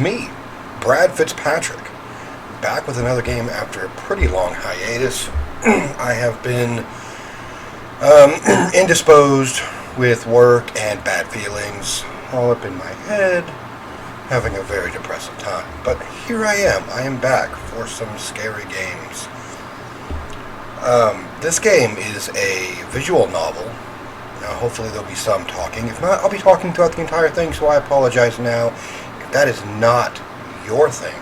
me, Brad Fitzpatrick, back with another game after a pretty long hiatus. I have been indisposed with work and bad feelings all up in my head, having a very depressing time. But here I am back for some scary games. This game is a visual novel. Now, hopefully there'll be some talking. If not, I'll be talking throughout the entire thing, so I apologize now. If that is not your thing,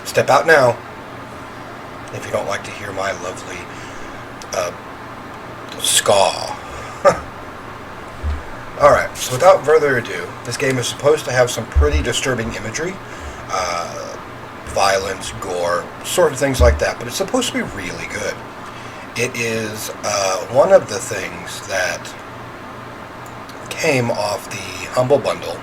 step out now if you don't like to hear my lovely ska. Alright, so without further ado, this game is supposed to have some pretty disturbing imagery, violence, gore, sort of things like that, but it's supposed to be really good. It is one of the things that came off the Humble Bundle.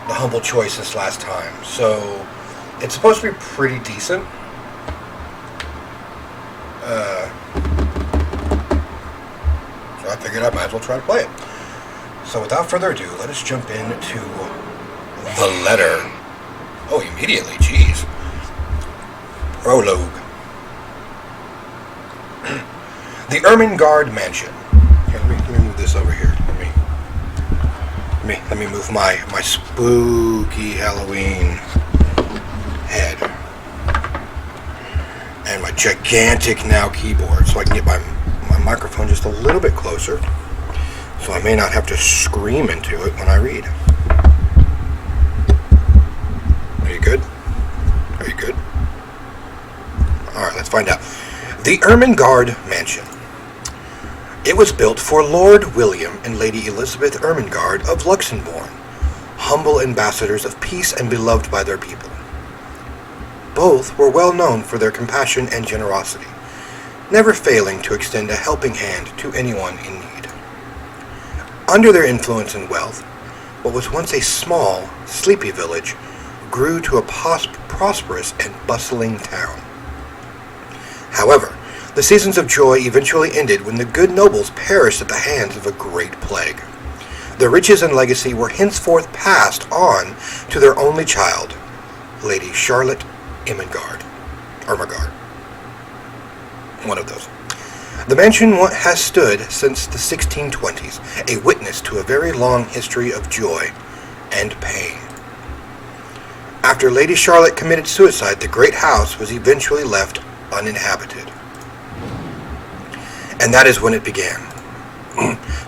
The Humble Choice this last time. So it's supposed to be pretty decent. So I figured I might as well try to play it. So without further ado, let us jump into the letter. Oh, immediately, jeez. Prologue. The Ermengarde Mansion. Here, let me move this over here. Let me move my spooky Halloween head. And my gigantic now keyboard, so I can get my microphone just a little bit closer. So I may not have to scream into it when I read. Are you good? Are you good? Alright, let's find out. The Ermengarde Mansion. It was built for Lord William and Lady Elizabeth Ermengarde of Luxembourg, humble ambassadors of peace and beloved by their people. Both were well known for their compassion and generosity, never failing to extend a helping hand to anyone in need. Under their influence and wealth, what was once a small, sleepy village grew to a prosperous and bustling town. However, the seasons of joy eventually ended when the good nobles perished at the hands of a great plague. Their riches and legacy were henceforth passed on to their only child, Lady Charlotte Ermengarde. One of those. The mansion has stood since the 1620s, a witness to a very long history of joy and pain. After Lady Charlotte committed suicide, the great house was eventually left uninhabited. And that is when it began.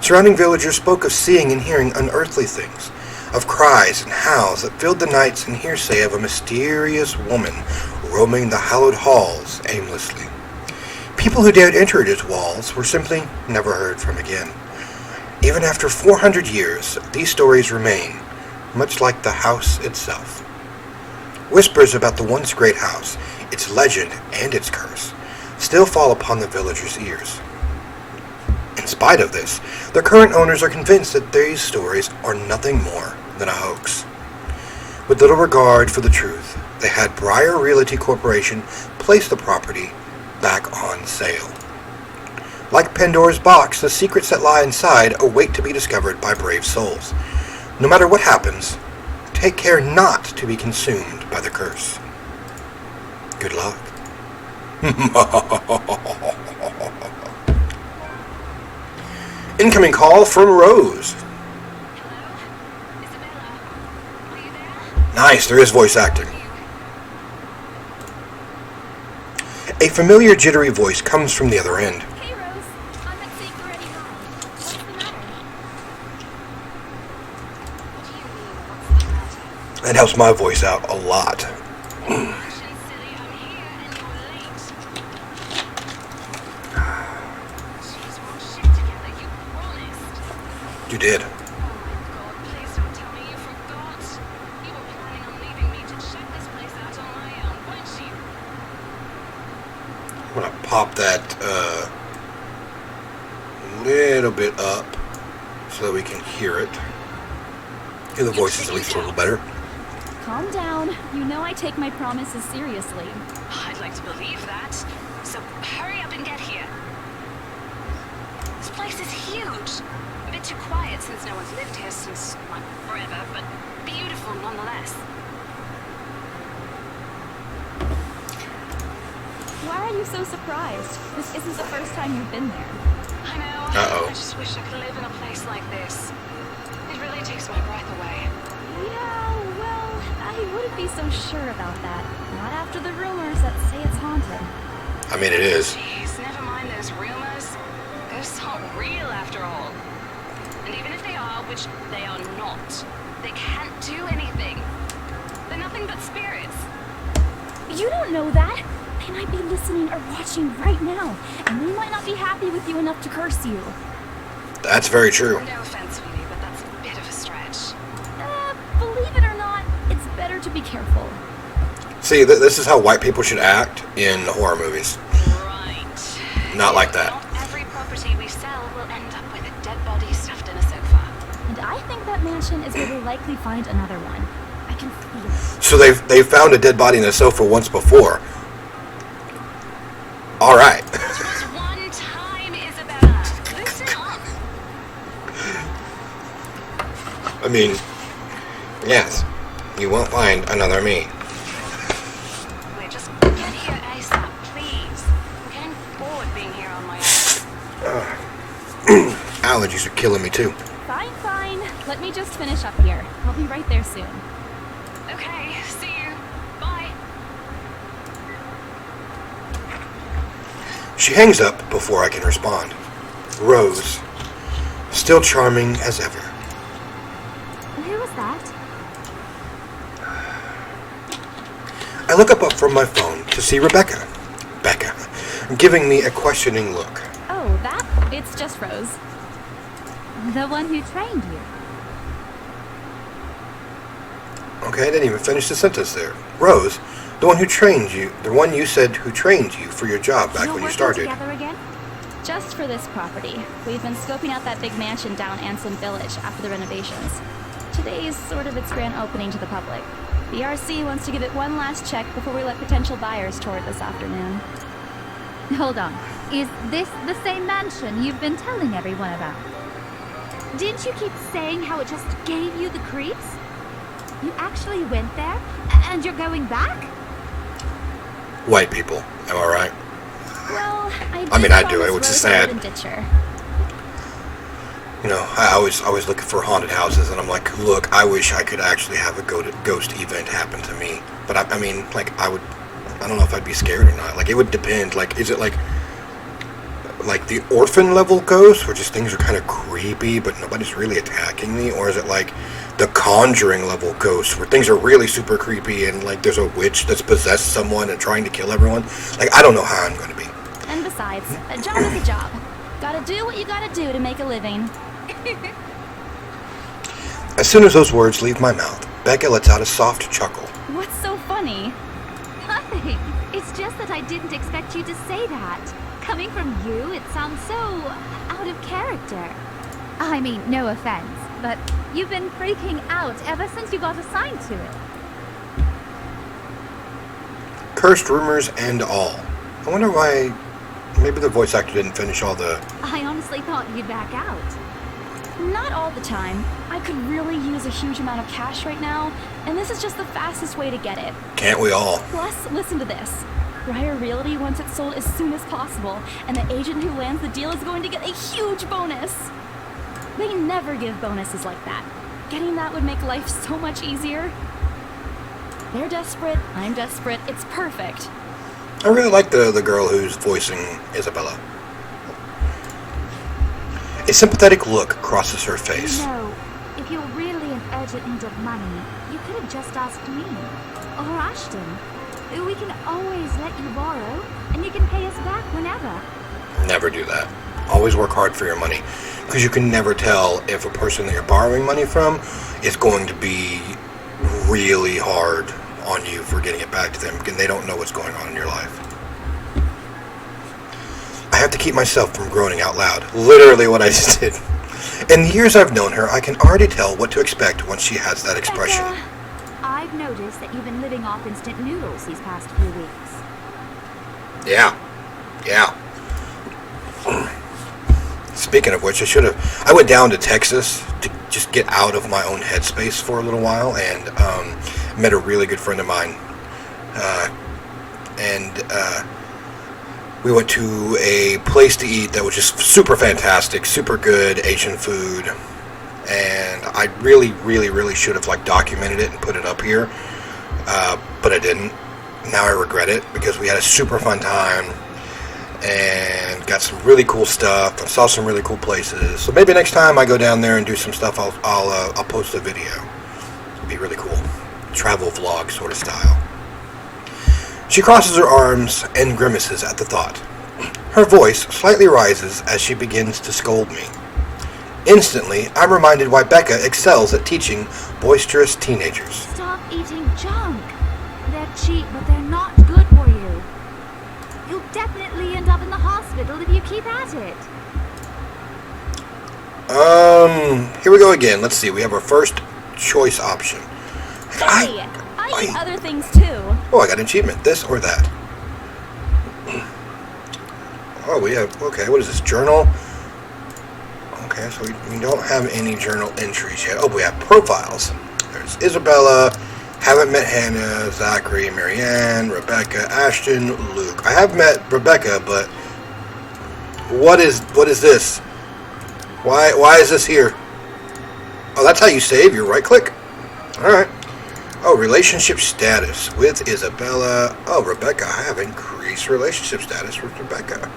Surrounding villagers spoke of seeing and hearing unearthly things, of cries and howls that filled the nights and hearsay of a mysterious woman roaming the hallowed halls aimlessly. People who dared enter its walls were simply never heard from again. Even after 400 years, these stories remain, much like the house itself. Whispers about the once great house, its legend and its curse, still fall upon the villagers' ears. In spite of this, the current owners are convinced that these stories are nothing more than a hoax. With little regard for the truth, they had Briar Realty Corporation place the property back on sale. Like Pandora's box, the secrets that lie inside await to be discovered by brave souls. No matter what happens, take care not to be consumed by the curse. Good luck. Incoming call from Rose. Nice, there is voice acting. A familiar jittery voice comes from the other end. Hey Rose, I'm at safe already home. What's the matter? What do you mean, what's the matter? That helps my voice out a lot. Silly, I'm here and you're late. Jeez, we're all shit together, you promised. You did. Oh my god, please don't tell me you forgot. You were planning on leaving me to check this place out on my own, weren't you? I'm going to pop that little bit up so that we can hear it. Hear the voices at least a little better. Calm down. You know I take my promises seriously. I'd like to believe that. So hurry up and get here. This place is huge. huge. A bit too quiet since no one's lived here since, like, forever, but beautiful nonetheless. Why are you so surprised? This isn't the first time you've been there. I know. Uh-oh. I just wish I could live in a place like this. It really takes my breath away. Yeah, well, I wouldn't be so sure about that. Not after the rumors that say it's haunted. I mean, it is. Jeez, never mind those rumors. Ghosts aren't real after all. And even if they are, which they are not, they can't do anything. They're nothing but spirits. You don't know that. They might be listening or watching right now, and they might not be happy with you enough to curse you. That's very true. No offense, sweetie, but that's a bit of a stretch. Believe it or not, it's better to be careful. See, this is how white people should act in horror movies. Right. Not like that. Not every property we sell will end up with a dead body stuffed in a sofa. And I think that mansion is where we'll likely find another one. I can feel it. So they found a dead body in a sofa once before. All right. It was one time, Isabella. Listen up. I mean, yes, you won't find another me. Wait, just get here ASAP, please. I'm getting bored being here on my own. Allergies are killing me too. Fine, fine. Let me just finish up here. I'll be right there soon. Okay, see you. Bye. She hangs up before I can respond. Rose, still charming as ever. Who was that? I look up from my phone to see Rebecca. Becca, giving me a questioning look. Oh, that? It's just Rose. The one who trained you. Okay, I didn't even finish the sentence there. Rose, the one who trained you, the one you said who trained you for your job back You're when you working started. together again? Just for this property. We've been scoping out that big mansion down Anslin Village after the renovations. Today is sort of its grand opening to the public. The RC wants to give it one last check before we let potential buyers tour it this afternoon. Hold on. Is this the same mansion you've been telling everyone about? Didn't you keep saying how it just gave you the creeps? You actually went there? And you're going back? White people, am I right? Well, I mean, I do. promise Which is Rose sad. wouldn't ditch her. You know, I always looking for haunted houses, and I'm like, look, I wish I could actually have a ghost event happen to me. But I mean, like, I don't know if I'd be scared or not. Like, it would depend. Like, is it like the orphan level ghosts, where just things are kind of creepy, but nobody's really attacking me? Or is it like the Conjuring level ghosts, where things are really super creepy, and like there's a witch that's possessed someone and trying to kill everyone? Like, I don't know how I'm going to be. And besides, a job is a job. Gotta do what you gotta do to make a living. As soon as those words leave my mouth, Becca lets out a soft chuckle. What's so funny? Nothing. It's just that I didn't expect you to say that. Coming from you, it sounds so out of character. I mean, no offense, but you've been freaking out ever since you got assigned to it. Cursed rumors and all. I wonder why. Maybe the voice actor didn't finish all the... I honestly thought you'd back out. Not all the time. I could really use a huge amount of cash right now, and this is just the fastest way to get it. Can't we all? Plus, listen to this. Briar Realty wants it sold as soon as possible, and the agent who lands the deal is going to get a huge bonus. They never give bonuses like that. Getting that would make life so much easier. They're desperate, I'm desperate, it's perfect. I really like the girl who's voicing Isabella. A sympathetic look crosses her face. You know, if you're really in urgent need of money, you could have just asked me. Or Ashton. We can always let you borrow, and you can pay us back whenever. Never do that. Always work hard for your money, because you can never tell if a person that you're borrowing money from is going to be really hard on you for getting it back to them, because they don't know what's going on in your life. I have to keep myself from groaning out loud. Literally what I just did. In the years I've known her, I can already tell what to expect once she has that expression. Becca, I've noticed that you've been living off instant noodles these past few weeks. Yeah. Speaking of which, I went down to Texas to just get out of my own headspace for a little while, and met a really good friend of mine. And we went to a place to eat that was just super fantastic, super good Asian food. And I really, really, really should have documented it and put it up here, but I didn't. Now I regret it because we had a super fun time and got some really cool stuff. I saw some really cool places. So maybe next time I go down there and do some stuff, I'll post a video. It'd be really cool, travel vlog sort of style. She crosses her arms and grimaces at the thought. Her voice slightly rises as she begins to scold me. Instantly, I'm reminded why Becca excels at teaching boisterous teenagers. Stop eating junk. They're cheap, but they're not good for you. You'll definitely end up in the hospital if you keep at it. Here we go again. Let's see. We have our first choice option. Hey, I eat other things too. Oh, I got an achievement. This or that. Oh, we have... Okay, what is this? Journal? Okay, so we don't have any journal entries yet. Oh, we have profiles. There's Isabella. Haven't met Hannah, Zachary, Marianne, Rebecca, Ashton, Luke. I have met Rebecca, but... What is this? Why is this here? Oh, that's how you save. You right-click. Alright. Oh, relationship status with Isabella. Oh, Rebecca. I have increased relationship status with Rebecca.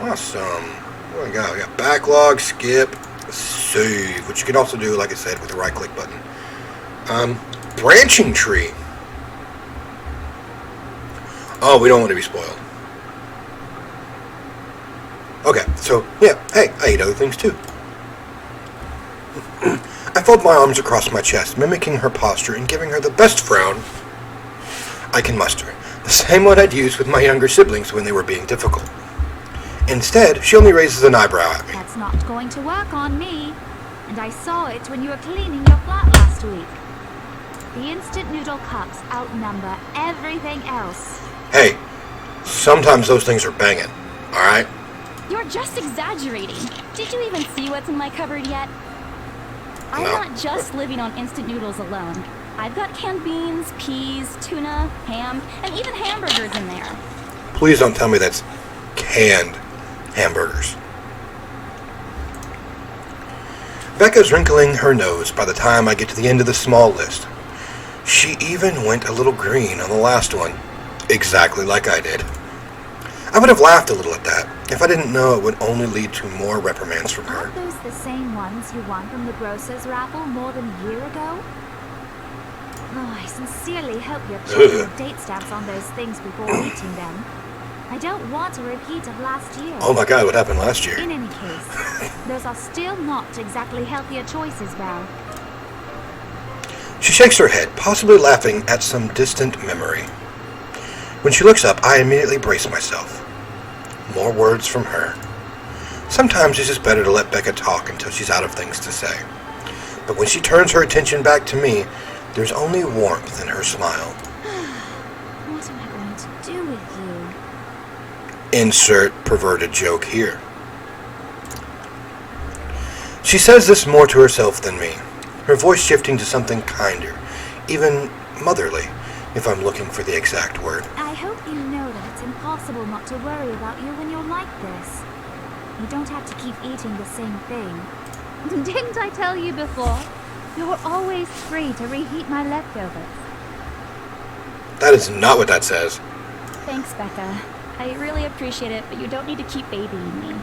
Awesome. What do we got? We got backlog, skip, save, which you can also do, like I said, with the right-click button. Branching tree. Oh, we don't want to be spoiled. Okay, so, yeah, hey, I eat other things too. I fold my arms across my chest, mimicking her posture and giving her the best frown I can muster. The same one I'd use with my younger siblings when they were being difficult. Instead, she only raises an eyebrow at me. That's not going to work on me. And I saw it when you were cleaning your flat last week. The instant noodle cups outnumber everything else. Hey, sometimes those things are banging, alright? You're just exaggerating. Did you even see what's in my cupboard yet? I'm No. not just living on instant noodles alone. I've got canned beans, peas, tuna, ham, and even hamburgers in there. Please don't tell me that's canned hamburgers. Becca's wrinkling her nose by the time I get to the end of the small list. She even went a little green on the last one, exactly like I did. I would have laughed a little at that if I didn't know it would only lead to more reprimands from her. Aren't those the same ones you won from the grocer's raffle more than a year ago? Oh, I sincerely hope you're checking the date stamps on those things before eating them. I don't want a repeat of last year. Oh my god, what happened last year? In any case, those are still not exactly healthier choices, Val. She shakes her head, possibly laughing at some distant memory. When she looks up, I immediately brace myself. More words from her. Sometimes it's just better to let Becca talk until she's out of things to say. But when she turns her attention back to me, there's only warmth in her smile. What am I going to do with you? Insert perverted joke here. She says this more to herself than me, her voice shifting to something kinder, even motherly, if I'm looking for the exact word. I hope you know that it's impossible not to worry about you when you're like this. You don't have to keep eating the same thing. Didn't I tell you before? You're always free to reheat my leftovers. That is not what that says. Thanks, Becca. I really appreciate it, but you don't need to keep babying me.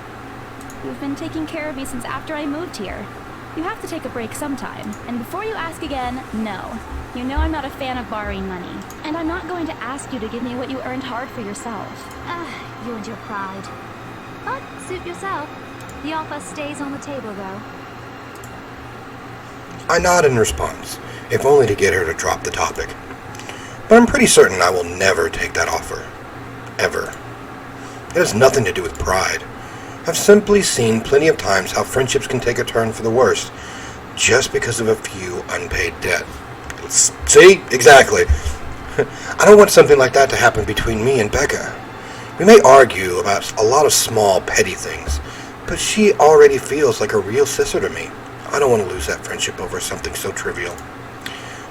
You've been taking care of me since after I moved here. You have to take a break sometime. And before you ask again, no. You know I'm not a fan of borrowing money. And I'm not going to ask you to give me what you earned hard for yourself. You and your pride. But suit yourself. The offer stays on the table, though. I nod in response, if only to get her to drop the topic. But I'm pretty certain I will never take that offer. Ever. It has nothing to do with pride. I've simply seen plenty of times how friendships can take a turn for the worst, just because of a few unpaid debt. See? Exactly. I don't want something like that to happen between me and Becca. We may argue about a lot of small, petty things, But she already feels like a real sister to me. I don't want to lose that friendship over something so trivial.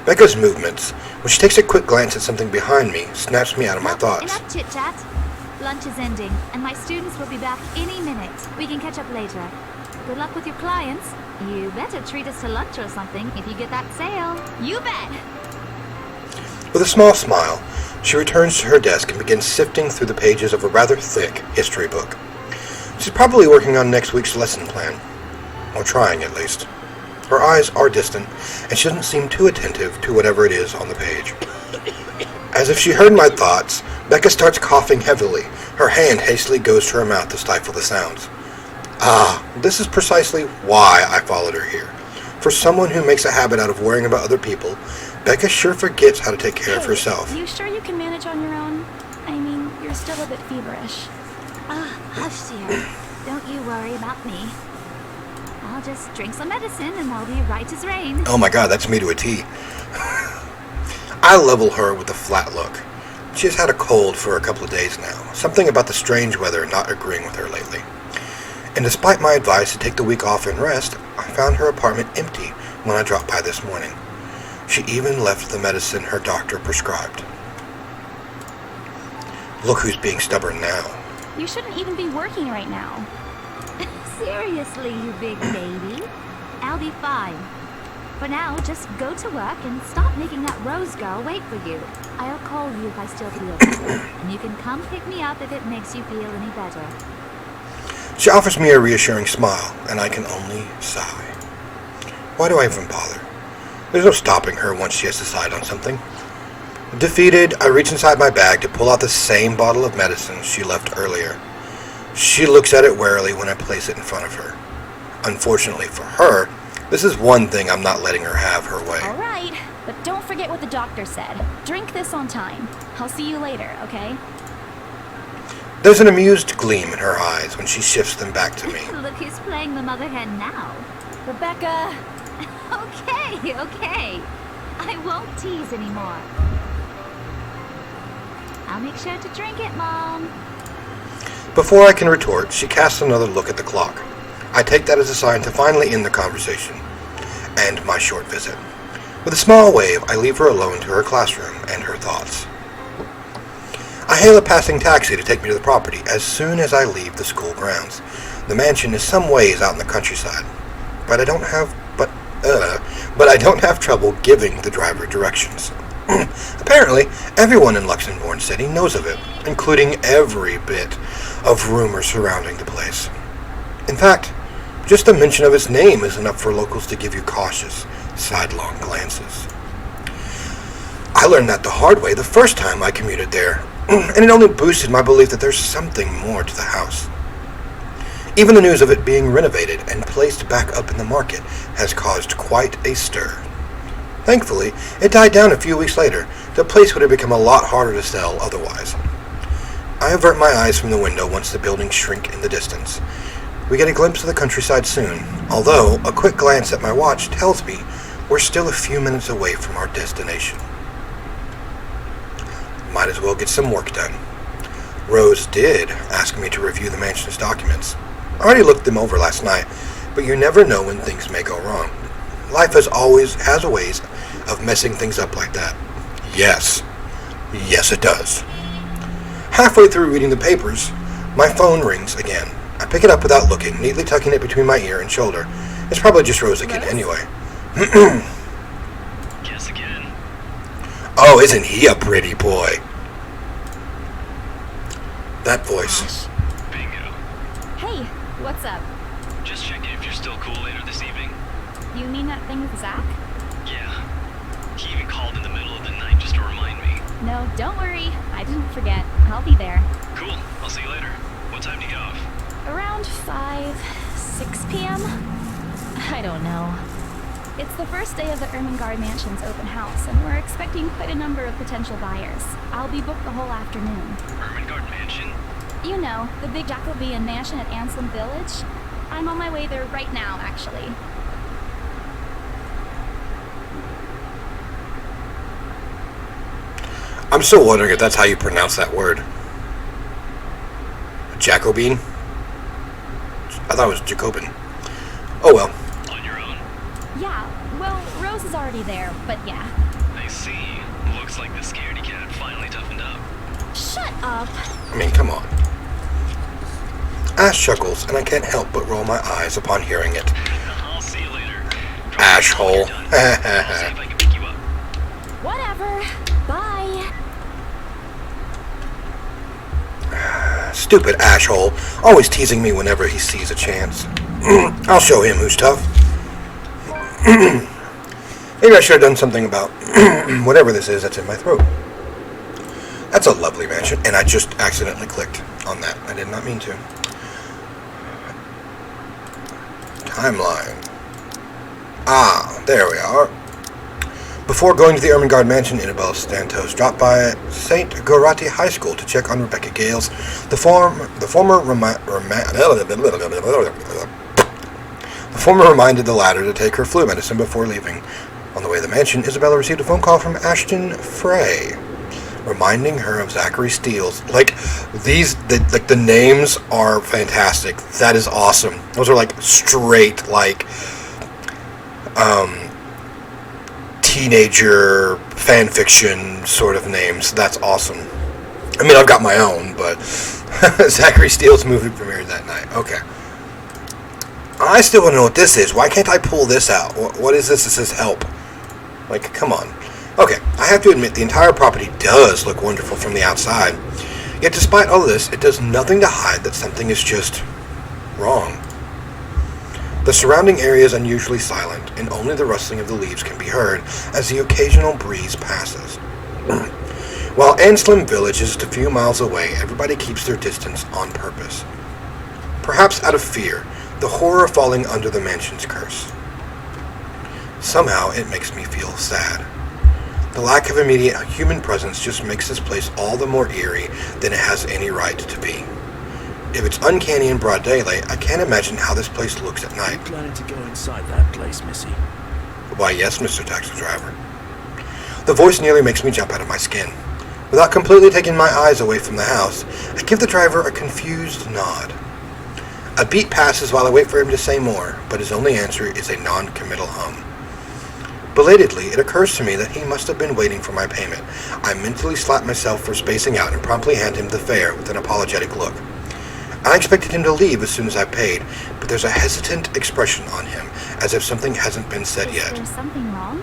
Becca's movements, when she takes a quick glance at something behind me, snaps me out of my thoughts. Enough chit-chat. Lunch is ending, and my students will be back any minute. We can catch up later. Good luck with your clients. You better treat us to lunch or something if you get that sale. You bet! With a small smile, she returns to her desk and begins sifting through the pages of a rather thick history book. She's probably working on next week's lesson plan. Or trying, at least. Her eyes are distant, and she doesn't seem too attentive to whatever it is on the page. As if she heard my thoughts, Becca starts coughing heavily. Her hand hastily goes to her mouth to stifle the sounds. This is precisely why I followed her here. For someone who makes a habit out of worrying about other people, Becca sure forgets how to take care of herself. You sure you can manage on your own? I mean, you're still a bit feverish. Hush, dear. Don't you worry about me. I'll just drink some medicine and I'll be right as rain. Oh my god, that's me to a T. I level her with a flat look. She has had a cold for a couple of days now. Something about the strange weather not agreeing with her lately. And despite my advice to take the week off and rest, I found her apartment empty when I dropped by this morning. She even left the medicine her doctor prescribed. Look who's being stubborn now. You shouldn't even be working right now. Seriously, you big baby. I'll be fine. For now, just go to work and stop making that Rose girl wait for you. I'll call you if I still feel better, and you can come pick me up if it makes you feel any better. She offers me a reassuring smile, and I can only sigh. Why do I even bother? There's no stopping her once she has decided on something. Defeated, I reach inside my bag to pull out the same bottle of medicine she left earlier. She looks at it warily when I place it in front of her. Unfortunately for her, this is one thing I'm not letting her have her way. All right, but don't forget what the doctor said. Drink this on time. I'll see you later, okay? There's an amused gleam in her eyes when she shifts them back to me. Look who's playing the mother hen now. Rebecca! Okay. I won't tease anymore. I'll make sure to drink it, Mom. Before I can retort, she casts another look at the clock. I take that as a sign to finally end the conversation and my short visit. With a small wave, I leave her alone to her classroom and her thoughts. I hail a passing taxi to take me to the property as soon as I leave the school grounds. The mansion is some ways out in the countryside, but I don't have trouble giving the driver directions. Apparently, everyone in Luxembourg City knows of it, including every bit of rumors surrounding the place. In fact, just the mention of its name is enough for locals to give you cautious, sidelong glances. I learned that the hard way the first time I commuted there, and it only boosted my belief that there's something more to the house. Even the news of it being renovated and placed back up in the market has caused quite a stir. Thankfully, it died down a few weeks later. The place would have become a lot harder to sell otherwise. I avert my eyes from the window once the buildings shrink in the distance. We get a glimpse of the countryside soon, although a quick glance at my watch tells me we're still a few minutes away from our destination. Might as well get some work done. Rose did ask me to review the mansion's documents. I already looked them over last night, but you never know when things may go wrong. Life has a ways of messing things up like that. Yes, it does. Halfway through reading the papers, my phone rings again. I pick it up without looking, neatly tucking it between my ear and shoulder. It's probably just Rose again anyway. Guess again. Oh, isn't he a pretty boy? That voice. Bingo. Hey, what's up? Just checking if you're still cool later this evening. You mean that thing with Zach? Yeah. He even called in the middle of the night just to remind me. No, don't worry. I didn't forget. I'll be there. Cool. I'll see you later. What time do you get off? Around 6 p.m.? I don't know. It's the first day of the Ermengarde Mansion's open house, and we're expecting quite a number of potential buyers. I'll be booked the whole afternoon. Ermengarde Mansion? You know, the big Jacobean mansion at Anselm Village. I'm on my way there right now, actually. I'm still wondering if that's how you pronounce that word. Jacobine? I thought it was Jacobin. Oh well. On your own? Yeah, well, Rose is already there, but yeah. I see. Looks like the scaredy cat finally toughened up. Shut up. I mean, come on. Ash chuckles, and I can't help but roll my eyes upon hearing it. I'll see you later. Ashhole. I'll see if I can pick you up. Whatever. Bye. Stupid Ashhole, always teasing me whenever he sees a chance. I'll show him who's tough. Maybe I should have done something about whatever this is that's in my throat. That's a lovely mansion, and I just accidentally clicked on that. I did not mean to. Timeline. Ah, there we are. Before going to the Ermengarde mansion, Annabelle Santos dropped by St. Gorati High School to check on Rebecca Gales, the former reminded the latter to take her flu medicine before leaving. On the way to the mansion, Isabella received a phone call from Ashton Frey, reminding her of Zachary Steele's. The names are fantastic. That is awesome. Those are like straight, teenager fan fiction sort of names. That's awesome. I mean, I've got my own, but Zachary Steele's movie premiered that night. Okay. I still want to know what this is. Why can't I pull this out? What is this? This says help. Like, come on. Okay, I have to admit the entire property does look wonderful from the outside. Yet despite all this, it does nothing to hide that something is just wrong. The surrounding area is unusually silent, and only the rustling of the leaves can be heard as the occasional breeze passes. While Anslim Village is just a few miles away, everybody keeps their distance on purpose. Perhaps out of fear, the horror falling under the mansion's curse. Somehow, it makes me feel sad. The lack of immediate human presence just makes this place all the more eerie than it has any right to be. If it's uncanny in broad daylight, I can't imagine how this place looks at night. You planning to go inside that place, Missy? Why, yes, Mr. Taxi Driver. The voice nearly makes me jump out of my skin. Without completely taking my eyes away from the house, I give the driver a confused nod. A beat passes while I wait for him to say more, but his only answer is a non-committal hum. Belatedly, it occurs to me that he must have been waiting for my payment. I mentally slap myself for spacing out and promptly hand him the fare with an apologetic look. I expected him to leave as soon as I paid, but there's a hesitant expression on him, as if something hasn't been said yet. Is there something wrong?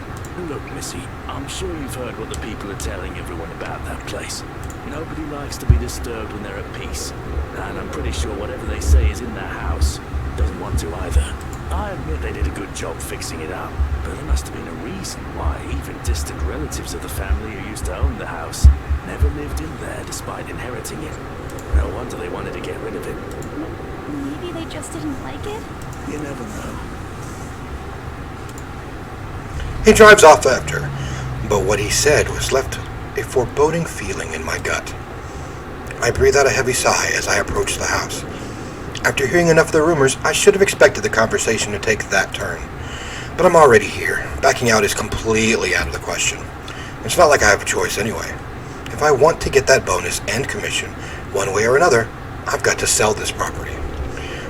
Look, Missy, I'm sure you've heard what the people are telling everyone about that place. Nobody likes to be disturbed when they're at peace. And I'm pretty sure whatever they say is in that house. Doesn't want to either. I admit they did a good job fixing it up, but there must have been a reason why even distant relatives of the family who used to own the house never lived in there despite inheriting it. No wonder they wanted to get rid of it. Maybe they just didn't like it? You never know. He drives off after, but what he said was left a foreboding feeling in my gut. I breathe out a heavy sigh as I approach the house. After hearing enough of the rumors, I should have expected the conversation to take that turn. But I'm already here. Backing out is completely out of the question. It's not like I have a choice anyway. If I want to get that bonus and commission, one way or another, I've got to sell this property.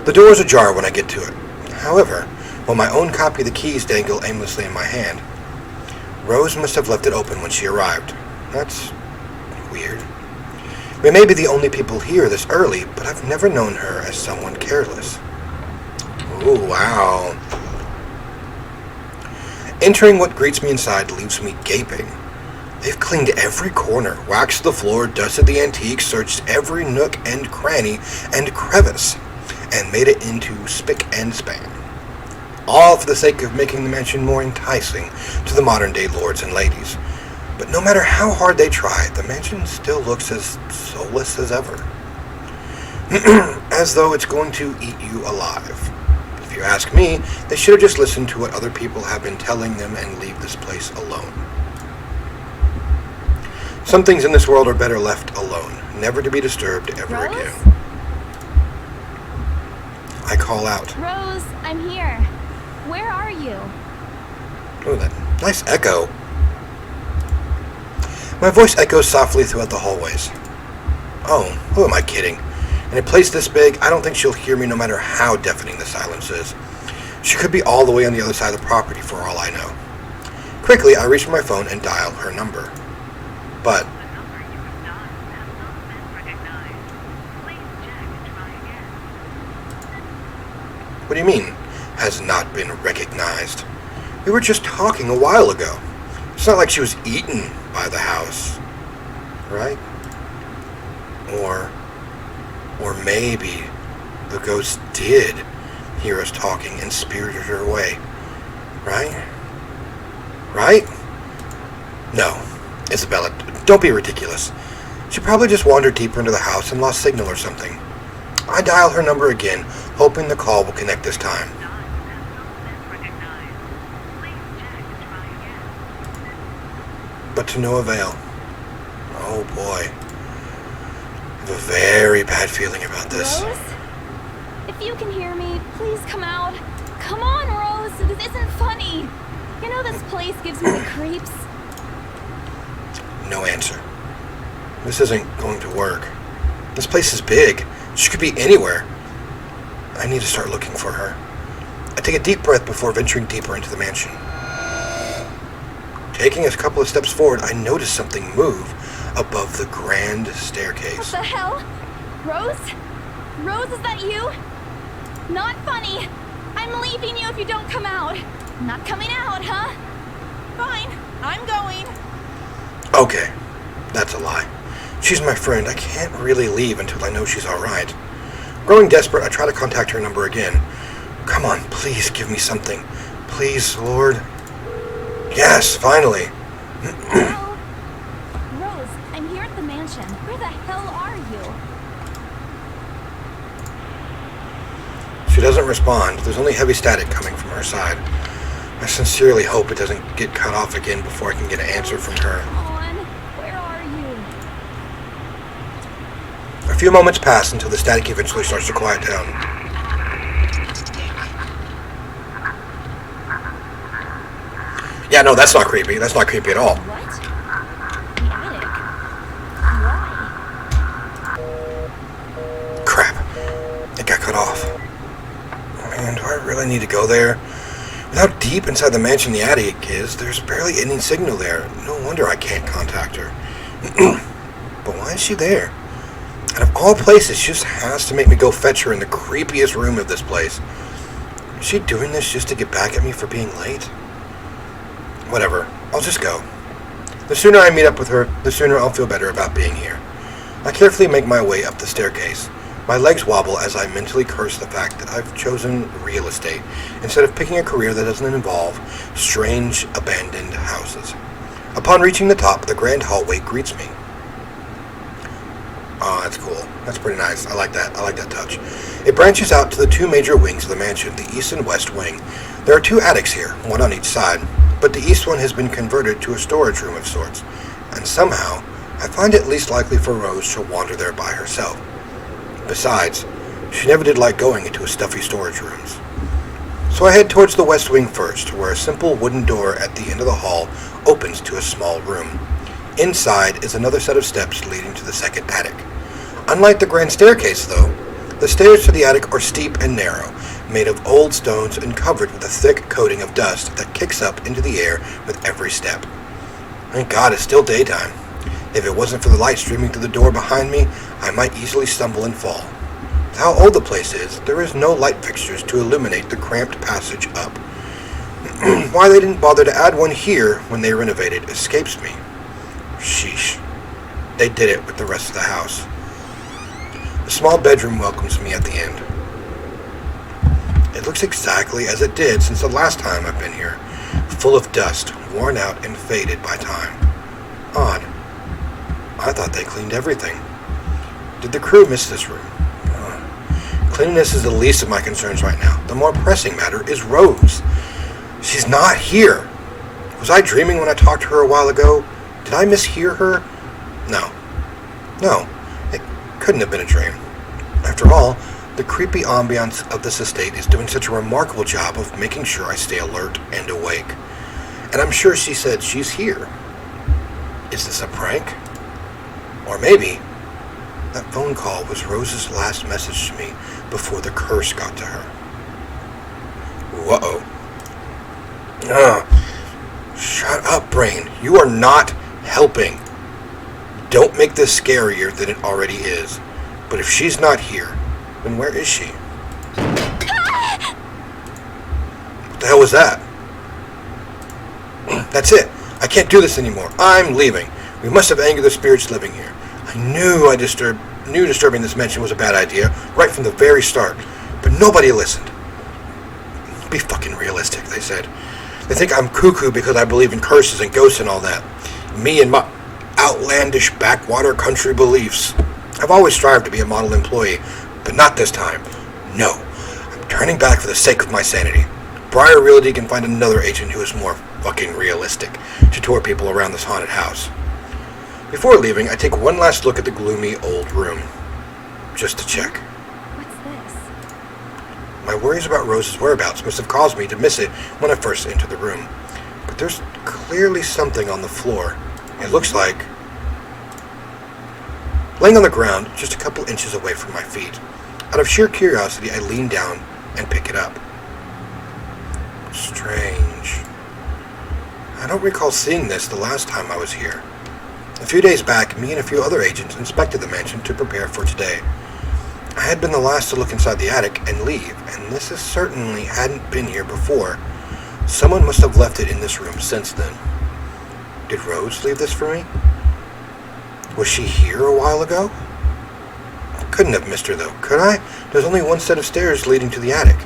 The door is ajar when I get to it. However, while my own copy of the keys dangle aimlessly in my hand, Rose must have left it open when she arrived. That's weird. We may be the only people here this early, but I've never known her as someone careless. Ooh, wow. Entering what greets me inside leaves me gaping. They've cleaned every corner, waxed the floor, dusted the antiques, searched every nook and cranny and crevice, and made it into spick and span. All for the sake of making the mansion more enticing to the modern-day lords and ladies. But no matter how hard they try, the mansion still looks as soulless as ever. As though it's going to eat you alive. If you ask me, they should have just listened to what other people have been telling them and leave this place alone. Some things in this world are better left alone, never to be disturbed ever Rose? again. I call out. Rose, I'm here. Where are you? Oh, that nice echo. My voice echoes softly throughout the hallways. Oh, who am I kidding? In a place this big, I don't think she'll hear me no matter how deafening the silence is. She could be all the way on the other side of the property for all I know. Quickly, I reach for my phone and dial her number. But what do you mean, has not been recognized? We were just talking a while ago. It's not like she was eaten by the house, right? Or maybe the ghost did hear us talking and spirited her away, right? Right? No, Isabella, don't be ridiculous. She probably just wandered deeper into the house and lost signal or something. I dial her number again, hoping the call will connect this time. But to no avail. Oh boy. I have a very bad feeling about this. Rose? If you can hear me, please come out. Come on, Rose. This isn't funny. You know this place gives me the creeps. No answer. This isn't going to work. This place is big. She could be anywhere. I need to start looking for her. I take a deep breath before venturing deeper into the mansion. Taking a couple of steps forward, I notice something move above the grand What staircase. the hell? Rose? Rose, is that you? Not funny. I'm leaving you if you don't come out. Not coming out, huh? Fine. I'm going. Okay, that's a lie. She's my friend. I can't really leave until I know she's alright. Growing desperate, I try to contact her number again. Come on, please give me something. Please, Lord. Yes, finally. Hello? Rose, I'm here at the mansion. Where the hell are you? She doesn't respond. There's only heavy static coming from her side. I sincerely hope it doesn't get cut off again before I can get an answer from her. Come on. Where are you? A few moments pass until the static eventually starts to quiet down. Yeah, no, that's not creepy. That's not creepy at all. What? The attic? Why? Crap. It got cut off. Man, do I really need to go there? With how deep inside the mansion the attic is, there's barely any signal there. No wonder I can't contact her. But why is she there? Out of all places, she just has to make me go fetch her in the creepiest room of this place. Is she doing this just to get back at me for being late? Whatever. I'll just go. The sooner I meet up with her, the sooner I'll feel better about being here. I carefully make my way up the staircase. My legs wobble as I mentally curse the fact that I've chosen real estate instead of picking a career that doesn't involve strange, abandoned houses. Upon reaching the top, the grand hallway greets me. Oh, that's cool. That's pretty nice. I like that. I like that touch. It branches out to the two major wings of the mansion, the east and west wing. There are two attics here, one on each side, but the east one has been converted to a storage room of sorts, and somehow I find it least likely for Rose to wander there by herself. Besides, she never did like going into stuffy storage rooms. So I head towards the west wing first, where a simple wooden door at the end of the hall opens to a small room. Inside is another set of steps leading to the second attic. Unlike the grand staircase, though, the stairs to the attic are steep and narrow, made of old stones and covered with a thick coating of dust that kicks up into the air with every step. Thank God it's still daytime. If it wasn't for the light streaming through the door behind me, I might easily stumble and fall. With how old the place is, there is no light fixtures to illuminate the cramped passage up. Why they didn't bother to add one here when they renovated escapes me. Sheesh. They did it with the rest of the house. The small bedroom welcomes me at the end. It looks exactly as it did since the last time I've been here, full of dust, worn out and faded by time. Odd. I thought they cleaned everything. Did the crew miss this room? Cleanliness is the least of my concerns right now. The more pressing matter is Rose. She's not here. Was I dreaming when I talked to her a while ago? Did I mishear her? No, it couldn't have been a dream. After all, the creepy ambiance of this estate is doing such a remarkable job of making sure I stay alert and awake. And I'm sure she said she's here. Is this a prank? Or maybe That phone call was Rose's last message to me before the curse got to her. Whoa. Shut up, brain. You are not helping. Don't make this scarier than it already is. But if she's not here, then where is she? What the hell was that? That's it. I can't do this anymore. I'm leaving. We must have angered the spirits living here. I knew disturbing this mansion was a bad idea right from the very start, but nobody listened. Be fucking realistic, they said. They think I'm cuckoo because I believe in curses and ghosts and all that. Me and my outlandish backwater country beliefs. I've always strived to be a model employee, but not this time. No. I'm turning back for the sake of my sanity. Briar Realty can find another agent who is more fucking realistic to tour people around this haunted house. Before leaving, I take one last look at the gloomy old room. Just to check. What's this? My worries about Rose's whereabouts must have caused me to miss it when I first entered the room. But there's clearly something on the floor. It looks like... Laying on the ground, just a couple inches away from my feet. Out of sheer curiosity, I lean down and pick it up. Strange. I don't recall seeing this the last time I was here. A few days back, me and a few other agents inspected the mansion to prepare for today. I had been the last to look inside the attic and leave, and this certainly hadn't been here before. Someone must have left it in this room since then. Did Rose leave this for me? Was she here a while ago? I couldn't have missed her though, could I? There's only one set of stairs leading to the attic.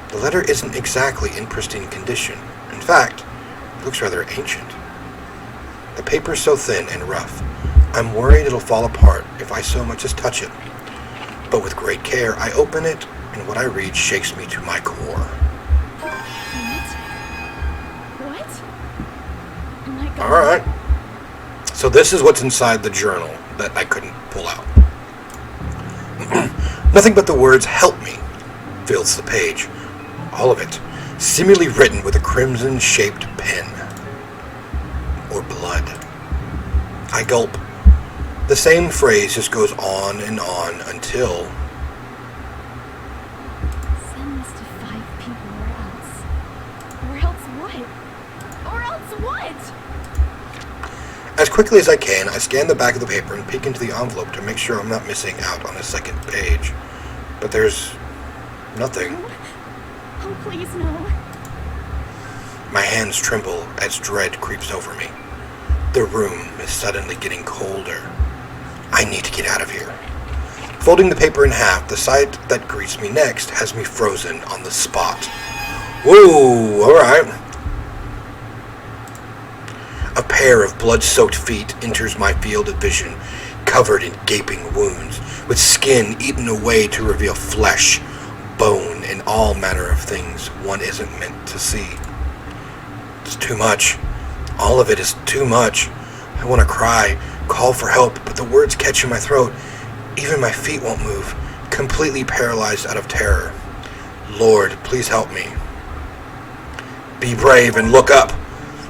The letter isn't exactly in pristine condition. In fact, it looks rather ancient. The paper's so thin and rough. I'm worried it'll fall apart if I so much as touch it. But with great care, I open it, and what I read shakes me to my core. What? Oh my God. Alright. So this is what's inside the journal that I couldn't pull out. Nothing but the words, "help me," fills the page. All of it, seemingly written with a crimson-shaped pen. Or blood. I gulp. The same phrase just goes on and on until... Send this to 5 people or else. Or else what? Or else what? As quickly as I can, I scan the back of the paper and peek into the envelope to make sure I'm not missing out on a second page. But there's nothing. Oh, please, no. My hands tremble as dread creeps over me. The room is suddenly getting colder. I need to get out of here. Folding the paper in half, the sight that greets me next has me frozen on the spot. Whoa, alright. A pair of blood-soaked feet enters my field of vision, covered in gaping wounds, with skin eaten away to reveal flesh, bone, and all manner of things one isn't meant to see. It's too much. All of it is too much. I want to cry, call for help, but the words catch in my throat. Even my feet won't move, completely paralyzed out of terror. Lord, please help me. Be brave and look up.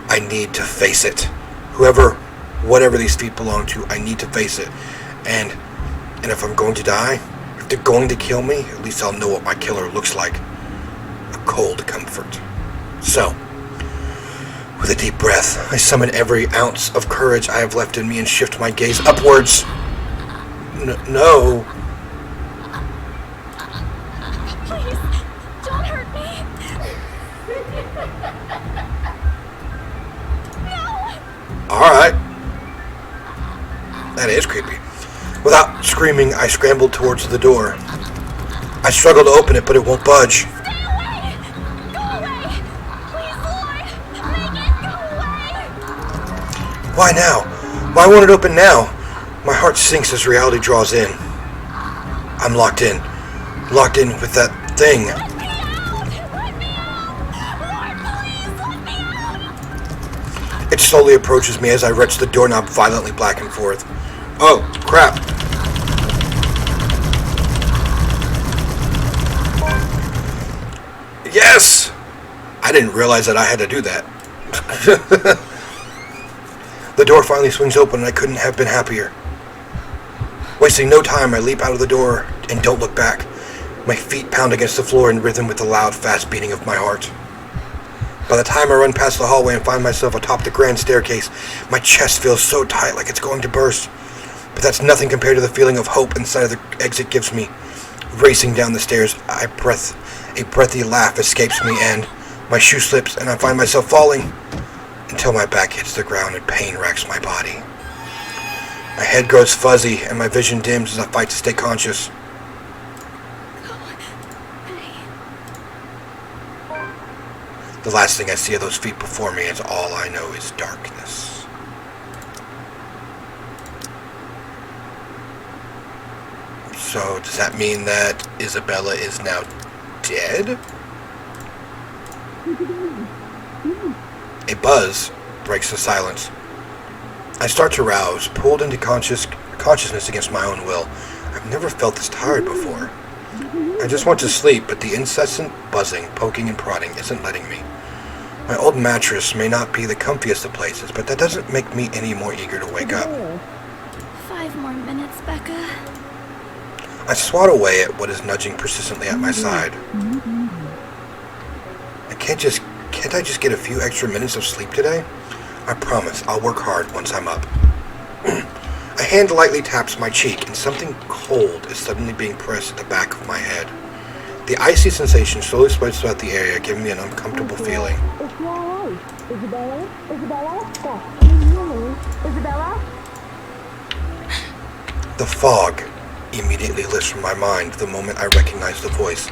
I need to face it. Whatever these feet belong to, I need to face it. And if I'm going to die, if they're going to kill me, at least I'll know what my killer looks like. A cold comfort. So, with a deep breath, I summon every ounce of courage I have left in me and shift my gaze upwards. No. Please, don't hurt me. No. Alright. That is creepy. Without screaming, I scrambled towards the door. I struggle to open it, but it won't budge. Stay away. Go away. Please, Lord, make it go away. Why now? Why won't it open now? My heart sinks as reality draws in. I'm locked in. Locked in with that thing. Let me out. Let me out. Lord, please, let me out. It slowly approaches me as I wrench the doorknob violently back and forth. Oh, crap. Yes! I didn't realize that I had to do that. The door finally swings open and I couldn't have been happier. Wasting no time, I leap out of the door and don't look back. My feet pound against the floor in rhythm with the loud, fast beating of my heart. By the time I run past the hallway and find myself atop the grand staircase, my chest feels so tight like it's going to burst. But that's nothing compared to the feeling of hope inside of the exit gives me. Racing down the stairs, a breathy laugh escapes me and my shoe slips and I find myself falling until my back hits the ground and pain racks my body. My head grows fuzzy and my vision dims as I fight to stay conscious. The last thing I see of those feet before me is all I know is darkness. So, does that mean that Isabella is now dead? A buzz breaks the silence. I start to rouse, pulled into consciousness against my own will. I've never felt this tired before. I just want to sleep, but the incessant buzzing, poking and prodding isn't letting me. My old mattress may not be the comfiest of places, but that doesn't make me any more eager to wake up. 5 more minutes, Becca. I swat away at what is nudging persistently at my side. Can't I just get a few extra minutes of sleep today? I promise I'll work hard once I'm up. A hand lightly taps my cheek and something cold is suddenly being pressed at the back of my head. The icy sensation slowly spreads throughout the area, giving me an uncomfortable feeling. Isabella? The fog immediately lifts from my mind the moment I recognize the voice,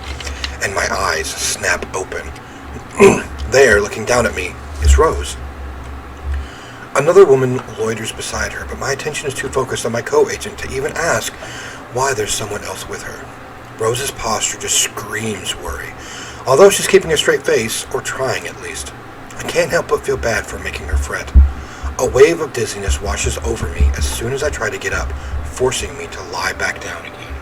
and my eyes snap open. There, looking down at me, is Rose. Another woman loiters beside her, but my attention is too focused on my co-agent to even ask why there's someone else with her. Rose's posture just screams worry, although she's keeping a straight face, or trying at least. I can't help but feel bad for making her fret. A wave of dizziness washes over me as soon as I try to get up, forcing me to lie back down again.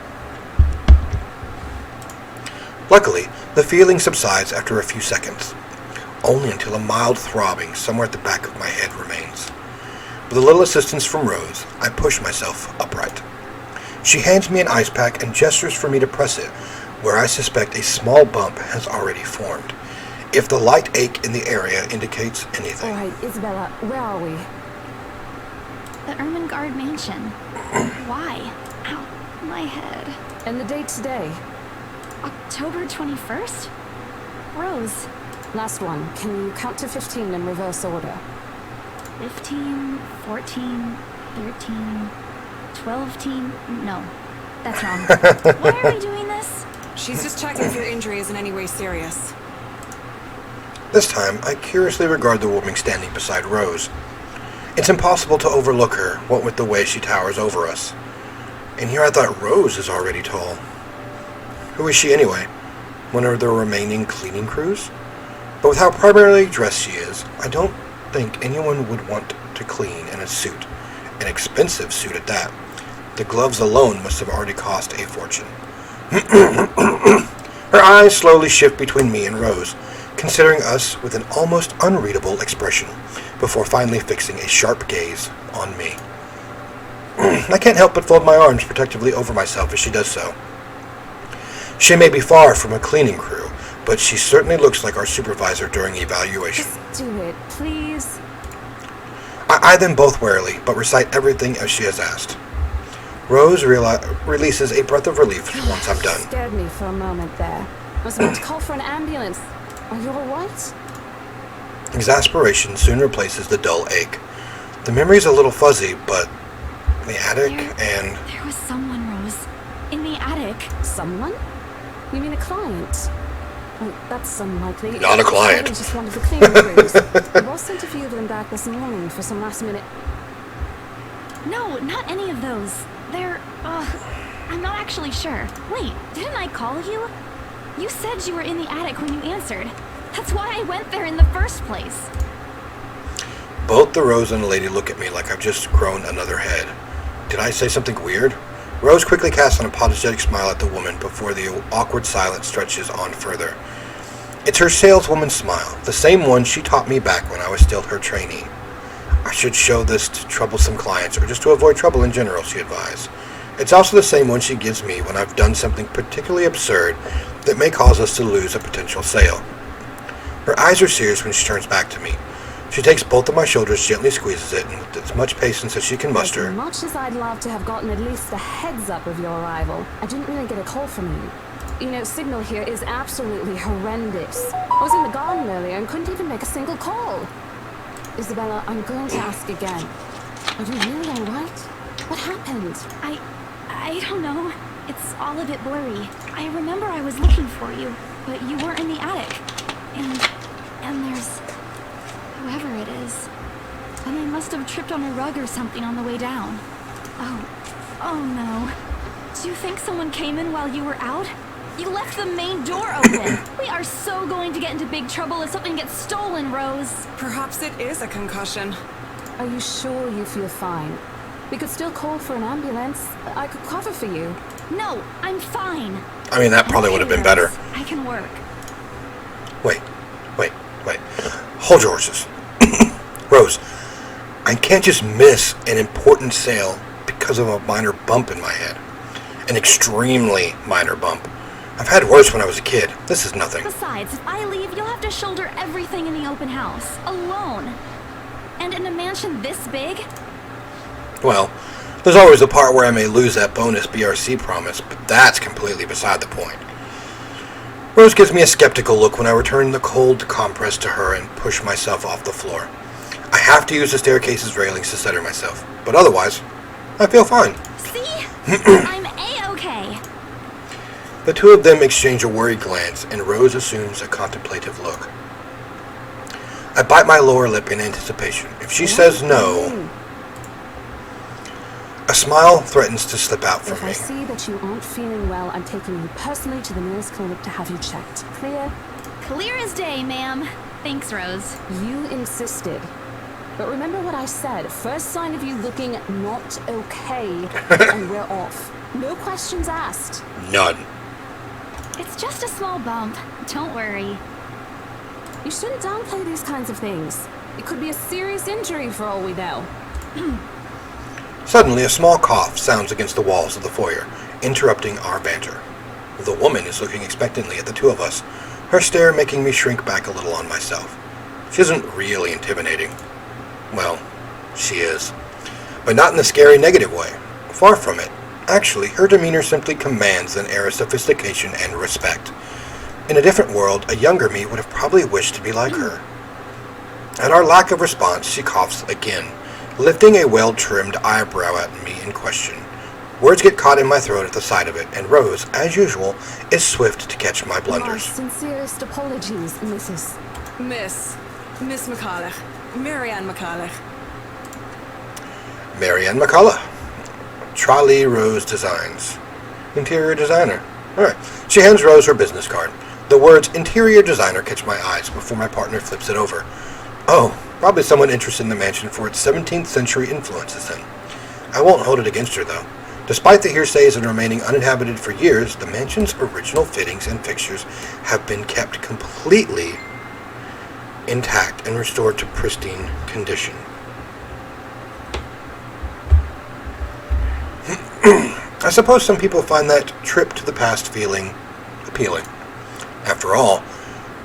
Luckily, the feeling subsides after a few seconds, only until a mild throbbing somewhere at the back of my head remains. With a little assistance from Rose, I push myself upright. She hands me an ice pack and gestures for me to press it, where I suspect a small bump has already formed, if the light ache in the area indicates anything. All right, Isabella, where are we? The Ermengarde Mansion. Why? Ow, my head. And the date today? October 21st? Rose. Last one. Can you count to 15 in reverse order? 15, 14, 13, 12 teen. No, that's wrong. Why are we doing this? She's just checking if your injury is in any way serious. This time, I curiously regard the woman standing beside Rose. It's impossible to overlook her, what with the way she towers over us. And here I thought Rose is already tall. Who is she anyway? One of the remaining cleaning crews? But with how primarily dressed she is, I don't think anyone would want to clean in a suit. An expensive suit at that. The gloves alone must have already cost a fortune. Her eyes slowly shift between me and Rose, considering us with an almost unreadable expression, before finally fixing a sharp gaze on me. I can't help but fold my arms protectively over myself as she does so. She may be far from a cleaning crew, but she certainly looks like our supervisor during evaluation. Just do it, please. I eye them both warily, but recite everything as she has asked. Rose releases a breath of relief once I'm done. Scared me for a moment there. I was about to call for an ambulance. Are you alright? Exasperation soon replaces the dull ache. The memory's a little fuzzy, but the attic and... There was someone, Rose. In the attic. Someone? You mean a client? Well, that's unlikely. Not a client. Probably just one of the cleaning crews. The boss interviewed them back this morning for some last minute... No, not any of those. They're, I'm not actually sure. Wait, didn't I call you? You said you were in the attic when you answered. That's why I went there in the first place. Both the Rose and the lady look at me like I've just grown another head. Did I say something weird? Rose quickly casts an apologetic smile at the woman before the awkward silence stretches on further. It's her saleswoman smile, the same one she taught me back when I was still her trainee. I should show this to troublesome clients or just to avoid trouble in general, she advised. It's also the same one she gives me when I've done something particularly absurd that may cause us to lose a potential sale. Her eyes are serious when she turns back to me. She takes both of my shoulders, gently squeezes it, and with as much patience as she can muster. As much as I'd love to have gotten at least a heads up of your arrival, I didn't really get a call from you. You know, signal here is absolutely horrendous. I was in the garden earlier and couldn't even make a single call. Isabella, I'm going to ask again. Are you really all right? What happened? I don't know. It's all a bit blurry. I remember I was looking for you, but you weren't in the attic. And there's whoever it is. And I must have tripped on a rug or something on the way down. Oh no. Do you think someone came in while you were out? You left the main door open. We are so going to get into big trouble if something gets stolen, Rose. Perhaps it is a concussion. Are you sure you feel fine? We could still call for an ambulance. I could cover for you. No, I'm fine. I mean, that probably would have been better. I can work. Wait. Hold your horses. Rose, I can't just miss an important sale because of a minor bump in my head. An extremely minor bump. I've had worse when I was a kid. This is nothing. Besides, if I leave, you'll have to shoulder everything in the open house, alone. And in a mansion this big? Well, there's always the part where I may lose that bonus BRC promise, but that's completely beside the point. Rose gives me a skeptical look when I return the cold compress to her and push myself off the floor. I have to use the staircase's railings to center myself, but otherwise, I feel fine. See? I'm A-okay. The two of them exchange a worried glance, and Rose assumes a contemplative look. I bite my lower lip in anticipation. If she says no, a smile threatens to slip out from If me. I see that you aren't feeling well, I'm taking you personally to the nearest clinic to have you checked. Clear? Clear as day, ma'am. Thanks, Rose. You insisted. But remember what I said. First sign of you looking not okay, and we're off. No questions asked. None. It's just a small bump. Don't worry. You shouldn't downplay these kinds of things. It could be a serious injury for all we know. Suddenly, a small cough sounds against the walls of the foyer, interrupting our banter. The woman is looking expectantly at the two of us, her stare making me shrink back a little on myself. She isn't really intimidating. Well, she is. But not in a scary negative way. Far from it. Actually, her demeanor simply commands an air of sophistication and respect. In a different world, a younger me would have probably wished to be like her. At our lack of response, she coughs again, lifting a well-trimmed eyebrow at me in question. Words get caught in my throat at the sight of it, and Rose, as usual, is swift to catch my My blunders. sincerest apologies, Mrs. Miss McCulloch. Marianne McCulloch. Marianne McCullough. Trolley Rose Designs. Interior designer. Alright. She hands Rose her business card. The words interior designer catch my eyes before my partner flips it over. Oh, probably someone interested in the mansion for its 17th century influences then. I won't hold it against her though. Despite the hearsays and remaining uninhabited for years, the mansion's original fittings and fixtures have been kept completely intact and restored to pristine condition. I suppose some people find that trip to the past feeling appealing. After all,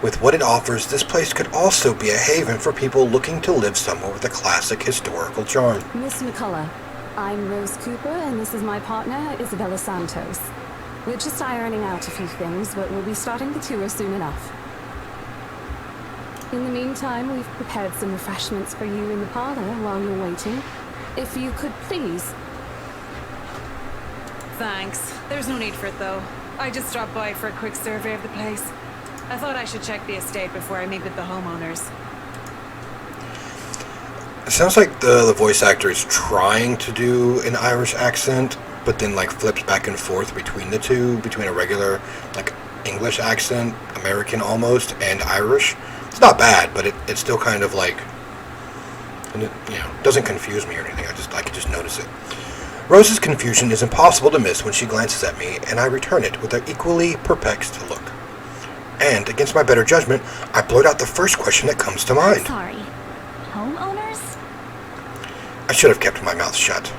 with what it offers, this place could also be a haven for people looking to live somewhere with a classic historical charm. Miss McCullough, I'm Rose Cooper, and this is my partner, Isabella Santos. We're just ironing out a few things, but we'll be starting the tour soon enough. In the meantime, we've prepared some refreshments for you in the parlor while you're waiting. If you could please... Thanks. There's no need for it, though. I just dropped by for a quick survey of the place. I thought I should check the estate before I meet with the homeowners. It sounds like the voice actor is trying to do an Irish accent, but then like flips back and forth between the two, between a regular like English accent, American almost, and Irish. It's not bad, but it's still kind of like, and it, doesn't confuse me or anything. I can just notice it. Rose's confusion is impossible to miss when she glances at me, and I return it with an equally perplexed look. And, against my better judgment, I blurt out the first question that comes to mind. Sorry. Homeowners? I should have kept my mouth shut.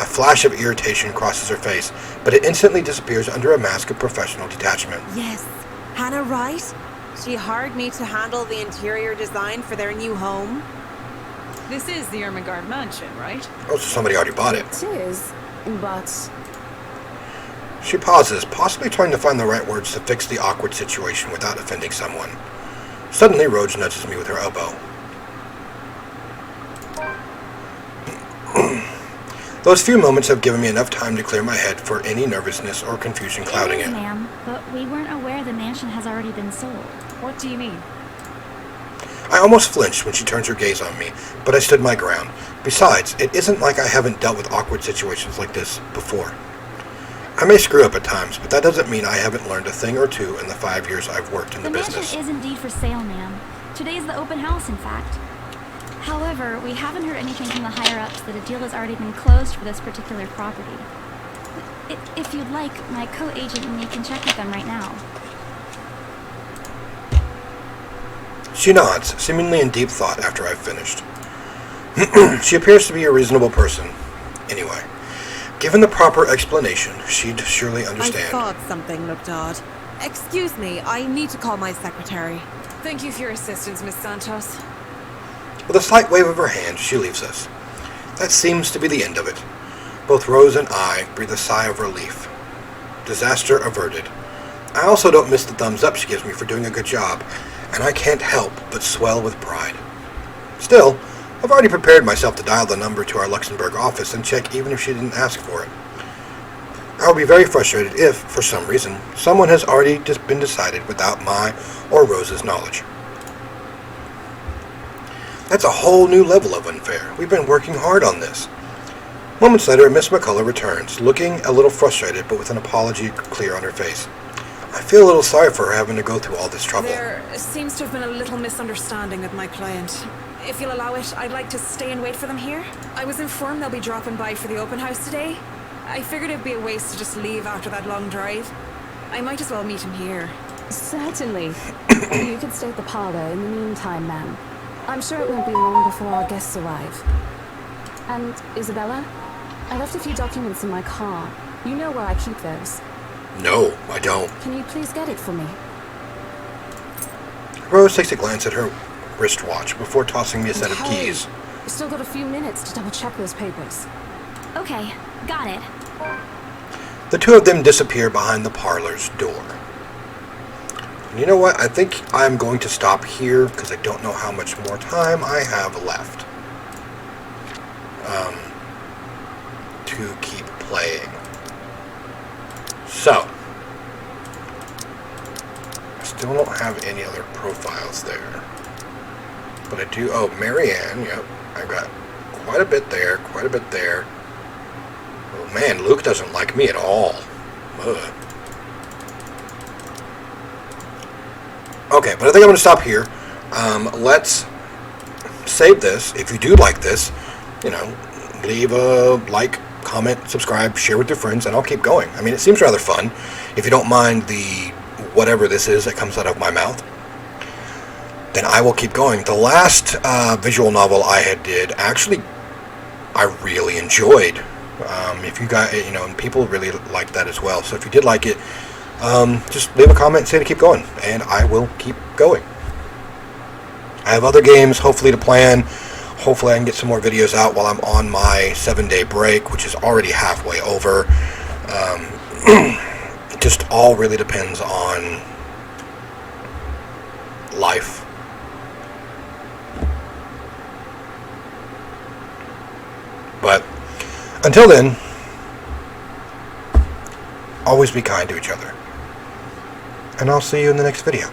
A flash of irritation crosses her face, but it instantly disappears under a mask of professional detachment. Yes. Hannah, right? She hired me to handle the interior design for their new home. This is the Ermengarde mansion, right? Oh, so somebody already bought it. It is, but She pauses, possibly trying to find the right words to fix the awkward situation without offending someone. Suddenly, Rose nudges me with her elbow. Those few moments have given me enough time to clear my head for any nervousness or confusion clouding It is, it. ma'am, but we weren't aware the mansion has already been sold. What do you mean? I almost flinched when she turns her gaze on me, but I stood my ground. Besides, it isn't like I haven't dealt with awkward situations like this before. I may screw up at times, but that doesn't mean I haven't learned a thing or two in the 5 years I've worked in the business. The mansion is indeed for sale, ma'am. Today's the open house, in fact. However, we haven't heard anything from the higher-ups that a deal has already been closed for this particular property. If you'd like, my co-agent and me can check with them right now. She nods, seemingly in deep thought after I've finished. She appears to be a reasonable person. Anyway, given the proper explanation, she'd surely understand. I thought something looked odd. Excuse me, I need to call my secretary. Thank you for your assistance, Miss Santos. With a slight wave of her hand, she leaves us. That seems to be the end of it. Both Rose and I breathe a sigh of relief. Disaster averted. I also don't miss the thumbs up she gives me for doing a good job, and I can't help but swell with pride. Still, I've already prepared myself to dial the number to our Luxembourg office and check even if she didn't ask for it. I will be very frustrated if, for some reason, someone has already just been decided without my or Rose's knowledge. That's a whole new level of unfair. We've been working hard on this. Moments later, Miss McCullough returns, looking a little frustrated, but with an apology clear on her face. I feel a little sorry for her having to go through all this trouble. There seems to have been a little misunderstanding with my client. If you'll allow it, I'd like to stay and wait for them here. I was informed they'll be dropping by for the open house today. I figured it'd be a waste to just leave after that long drive. I might as well meet him here. certainly. You can stay at the parlor in the meantime, ma'am. I'm sure it won't be long before our guests arrive. And Isabella, I left a few documents in my car. You know where I keep those. No, I don't. Can you please get it for me? Rose takes a glance at her wristwatch before tossing me a set of Hurry. keys. We've still got a few minutes to double check those papers. Okay, got it. The two of them disappear behind the parlor's door. You know what? I think I'm going to stop here because I don't know how much more time I have left to keep playing. So, I still don't have any other profiles there. But I do, oh, Marianne, yep. I've got quite a bit there, quite a bit there. Oh man, Luke doesn't like me at all. Ugh. Okay, but I think I'm going to stop here. Let's save this. If you do like this, you know, leave a like, comment, subscribe, share with your friends, and I'll keep going. I mean, it seems rather fun. If you don't mind the whatever this is that comes out of my mouth, then I will keep going. The last visual novel I had did, actually, I really enjoyed. If you guys, you know, and people really liked that as well. So if you did like it, just leave a comment and say to keep going, and I will keep going. I have other games, hopefully, to plan. Hopefully I can get some more videos out while I'm on my 7-day break, which is already halfway over. It just all really depends on life. But until then, always be kind to each other. And I'll see you in the next video.